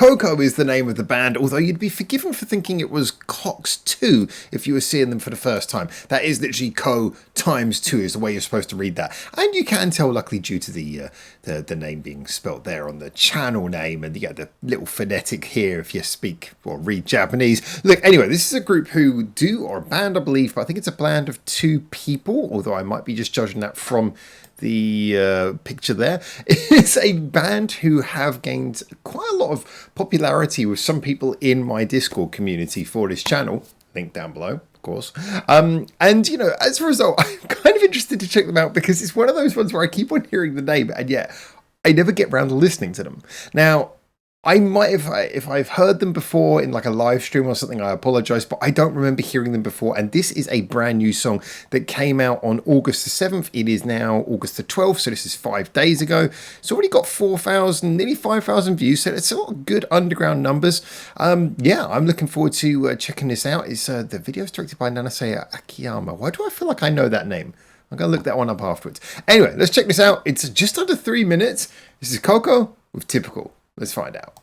Coco is the name of the band, although you'd be forgiven for thinking it was Cox 2 if you were seeing them for the first time. That is literally Co times 2 is the way you're supposed to read that. And you can tell, luckily, due to the name being spelt there on the channel name, and you get the little phonetic here if you speak or read Japanese. Look, anyway, this is a group who are a band, I believe, but I think it's a band of 2 people, although I might be just judging that from the picture there. It's a band who have gained quite a lot of popularity with some people in my Discord community for this channel. Link down below, of course. And, you know, as a result, I'm kind of interested to check them out because it's one of those ones where I keep on hearing the name and yet I never get around to listening to them. Now, I might have, if I've heard them before in like a live stream or something, I apologize, but I don't remember hearing them before. And this is a brand new song that came out on August the 7th. It is now August the 12th, so this is 5 days ago. It's already got 4,000, nearly 5,000 views, so it's a lot of good underground numbers. Yeah, I'm looking forward to checking this out. It's the video is directed by Nanase Akiyama. Why do I feel like I know that name? I'm going to look that one up afterwards. Anyway, let's check this out. It's just under 3 minutes. This is Coco with Typical. Let's find out.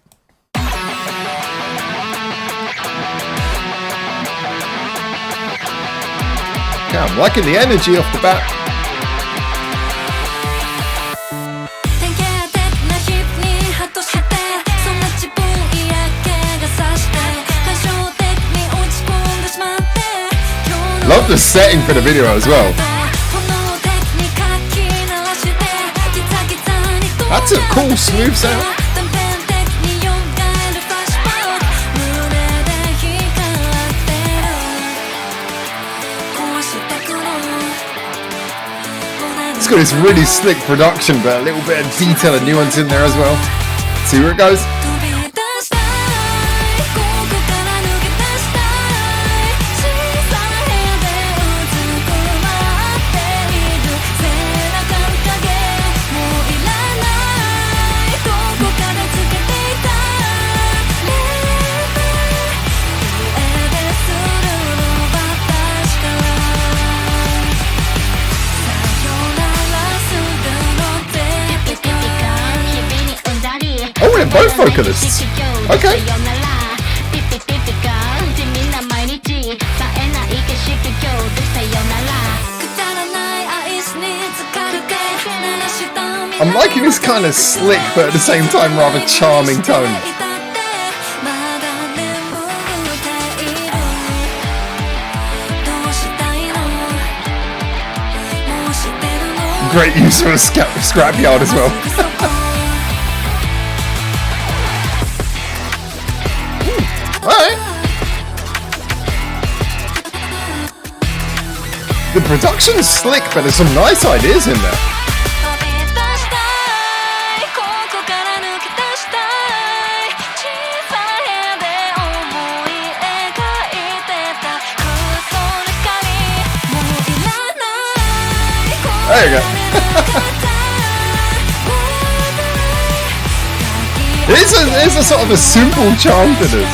Yeah, I'm liking the energy off the bat. Love the setting for the video as well. That's a cool, smooth sound. It's got this really slick production, but a little bit of detail and nuance in there as well. See where it goes. Oh, they're both vocalists. Okay. I'm liking this kind of slick, but at the same time rather charming tone. Great use of a scrapyard as well. The production's slick, but there's some nice ideas in there. There you go. There's a sort of a simple charm to this,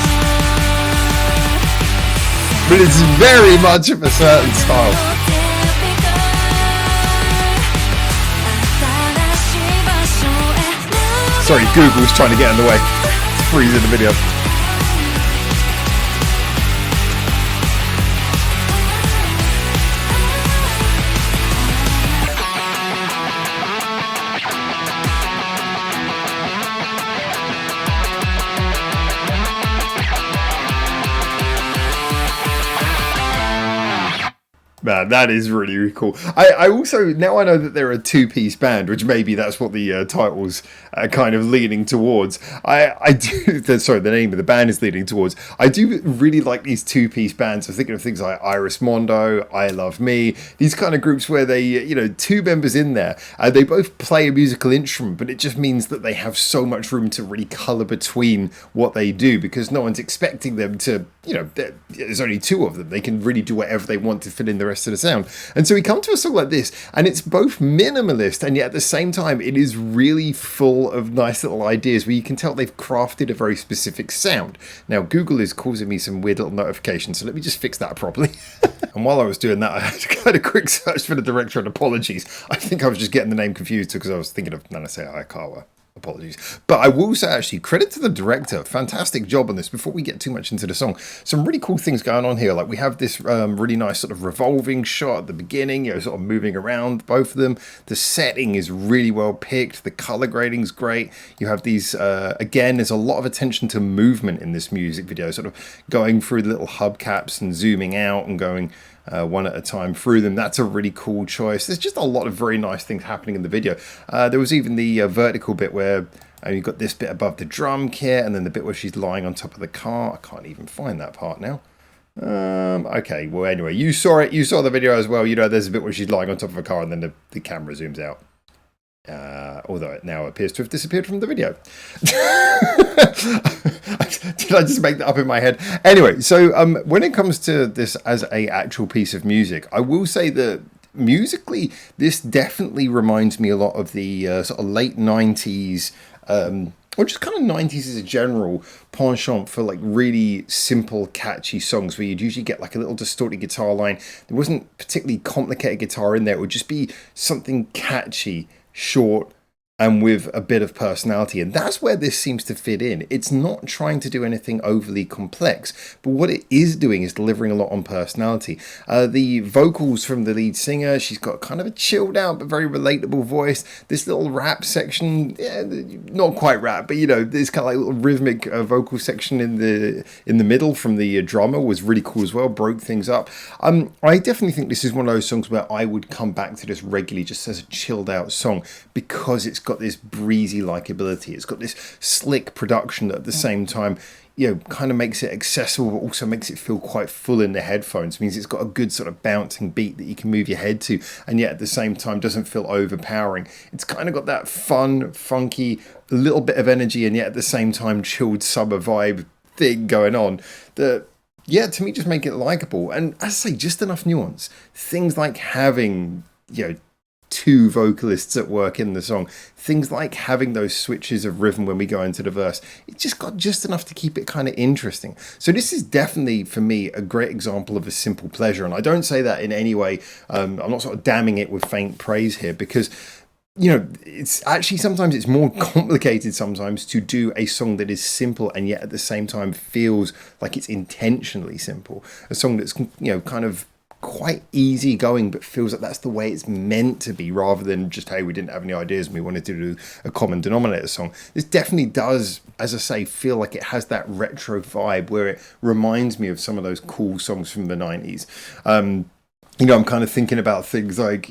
but it's very much of a certain style. Sorry, Google's trying to get in the way. It's freezing the video. Man, that is really, really cool. I also, now I know that they're a 2-piece band, which maybe that's what the title's kind of leaning towards. I do, sorry, the name of the band is leaning towards. I do really like these 2-piece bands. I'm thinking of things like Iris Mondo, I Love Me, these kind of groups where they, you know, 2 members in there, they both play a musical instrument, but it just means that they have so much room to really colour between what they do, because no one's expecting them to, you know, there's only 2 of them. They can really do whatever they want to fit in the rest of the sound. And so we come to a song like this, and it's both minimalist, and yet at the same time it is really full of nice little ideas where you can tell they've crafted a very specific sound. Now Google is causing me some weird little notifications, so let me just fix that properly. And while I was doing that, I had a quick search for the director, and apologies, I think I was just getting the name confused because I was thinking of Nanase Ayakawa. Apologies. But I will say, actually, credit to the director. Fantastic job on this. Before we get too much into the song, some really cool things going on here. Like we have this really nice sort of revolving shot at the beginning, sort of moving around both of them. The setting is really well picked. The color grading's great. You have these, again, there's a lot of attention to movement in this music video, sort of going through the little hubcaps and zooming out and going one at a time through them. That's a really cool choice. There's just a lot of very nice things happening in the video. There was even the vertical bit where you've got this bit above the drum kit, and then the bit where she's lying on top of the car. I can't even find that part now. Okay, well anyway, you saw it. You saw the video as well. There's a bit where she's lying on top of a car, and then the camera zooms out. Although it now appears to have disappeared from the video. Did I just make that up in my head? Anyway, so when it comes to this as a actual piece of music, I will say that musically, this definitely reminds me a lot of the sort of late 90s, or just kind of 90s as a general penchant for like really simple, catchy songs where you'd usually get like a little distorted guitar line. There wasn't particularly complicated guitar in there. It would just be something catchy, short, and with a bit of personality. And that's where this seems to fit in. It's not trying to do anything overly complex, but what it is doing is delivering a lot on personality. The vocals from the lead singer, she's got kind of a chilled out but very relatable voice. This little rap section, not quite rap, but this kind of like little rhythmic vocal section in the middle from the drummer was really cool as well, broke things up. I definitely think this is one of those songs where I would come back to this regularly just as a chilled out song, because it's got this breezy likability. It's got this slick production that at the same time, kind of makes it accessible, but also makes it feel quite full in the headphones. It means it's got a good sort of bouncing beat that you can move your head to, and yet at the same time doesn't feel overpowering. It's kind of got that fun, funky, little bit of energy, and yet at the same time chilled summer vibe thing going on that, to me just make it likable. And as I say, just enough nuance. Things like having, two vocalists at work in the song, things like having those switches of rhythm when we go into the verse, it just got just enough to keep it kind of interesting. So this is definitely for me a great example of a simple pleasure, and I don't say that in any way, I'm not sort of damning it with faint praise here, because it's actually sometimes it's more complicated sometimes to do a song that is simple and yet at the same time feels like it's intentionally simple. A song that's kind of quite easy going, but feels like that's the way it's meant to be, rather than just, hey, we didn't have any ideas and we wanted to do a common denominator song. This definitely does, as I say, feel like it has that retro vibe where it reminds me of some of those cool songs from the 90s. I'm kind of thinking about things like,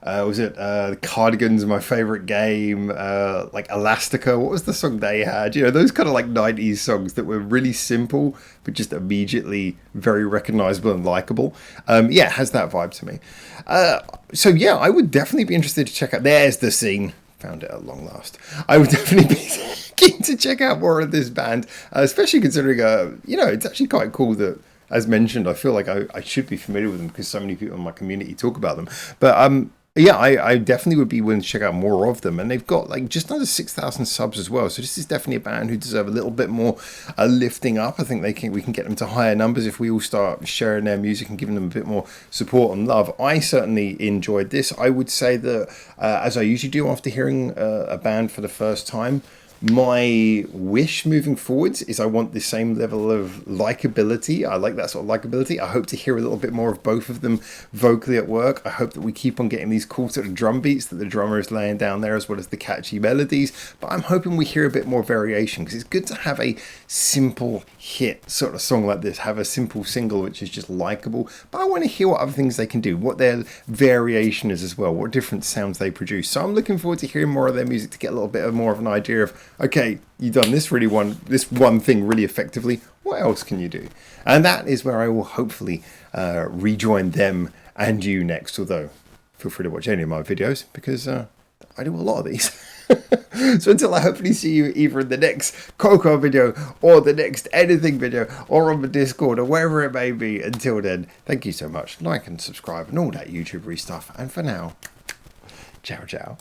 was it the Cardigans, my favorite game, like Elastica? What was the song they had? Those kind of like 90s songs that were really simple, but just immediately very recognizable and likable. It has that vibe to me. I would definitely be interested to check out. There's the scene. Found it at long last. I would definitely be keen to check out more of this band, especially considering, it's actually quite cool that, as mentioned, I feel like I should be familiar with them because so many people in my community talk about them. But I definitely would be willing to check out more of them. And they've got like just under 6,000 subs as well. So this is definitely a band who deserve a little bit more lifting up. I think we can get them to higher numbers if we all start sharing their music and giving them a bit more support and love. I certainly enjoyed this. I would say that, as I usually do after hearing a band for the first time, my wish moving forwards is I want the same level of likability. I like that sort of likability. I hope to hear a little bit more of both of them vocally at work. I hope that we keep on getting these cool sort of drum beats that the drummer is laying down there, as well as the catchy melodies. But I'm hoping we hear a bit more variation, because it's good to have a simple hit sort of song like this, have a simple single which is just likable. But I want to hear what other things they can do, what their variation is as well, what different sounds they produce. So I'm looking forward to hearing more of their music to get a little bit more of an idea of, okay, you've done this one thing really effectively. What else can you do? And that is where I will hopefully rejoin them and you next. Although, feel free to watch any of my videos, because I do a lot of these. So until I hopefully see you either in the next Coco video or the next anything video or on the Discord or wherever it may be, until then, thank you so much. Like and subscribe and all that YouTubery stuff. And for now, ciao ciao.